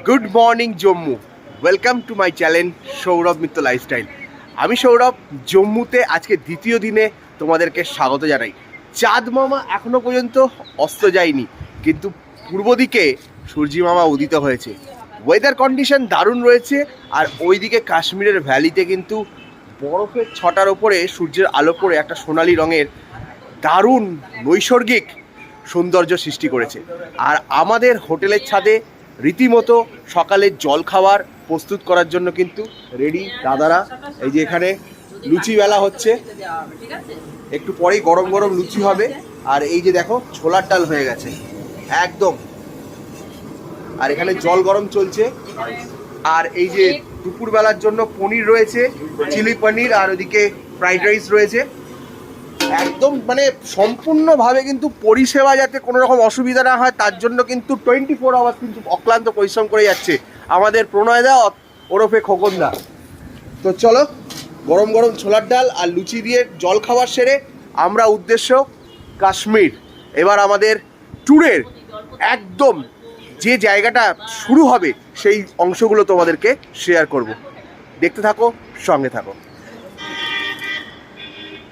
Good morning Jammu, welcome to my channel Sourav Mitra lifestyle. আমি সৌরভ, জম্মুতে আজকে দ্বিতীয় দিনে তোমাদেরকে স্বাগত জানাই। চাঁদ মামা এখনো পর্যন্ত অস্ত যায়নি, কিন্তু পূর্ব দিকে সূর্যি মামা উদিত হয়েছে। ওয়েদার কন্ডিশন দারুণ রয়েছে, আর ওইদিকে কাশ্মীরের ভ্যালিতে কিন্তু বরফের ছটার ওপরে সূর্যের আলো পড়ে একটা সোনালি রঙের দারুণ নৈসর্গিক সৌন্দর্য সৃষ্টি করেছে। আর আমাদের হোটেলের ছাদে রীতিমতো সকালে জল খাবার প্রস্তুত করার জন্য কিন্তু রেডি দাদারা। এই যে এখানে লুচি বেলা হচ্ছে, একটু পরেই গরম গরম লুচি হবে। আর এই যে দেখো ছোলার ডাল হয়ে গেছে একদম, আর এখানে জল গরম চলছে। আর এই যে দুপুরবেলার জন্য পনির রয়েছে, চিলি পনির, আর ওদিকে ফ্রাইড রাইস রয়েছে। একদম মানে সম্পূর্ণভাবে কিন্তু পরিষেবা যাতে কোনো রকম অসুবিধা না হয় তার জন্য কিন্তু 24 আওয়ার্স কিন্তু অক্লান্ত পরিশ্রম করে যাচ্ছে আমাদের প্রণয়দা ওরফে খোকনদা। তো চলো, গরম গরম ছোলার ডাল আর লুচি দিয়ে জল খাবার সেরে আমরা উদ্দেশ্য কাশ্মীর। এবার আমাদের ট্যুরের একদম যে জায়গাটা শুরু হবে সেই অংশগুলো তোমাদেরকে শেয়ার করব। দেখতে থাকো, সঙ্গে থাকো।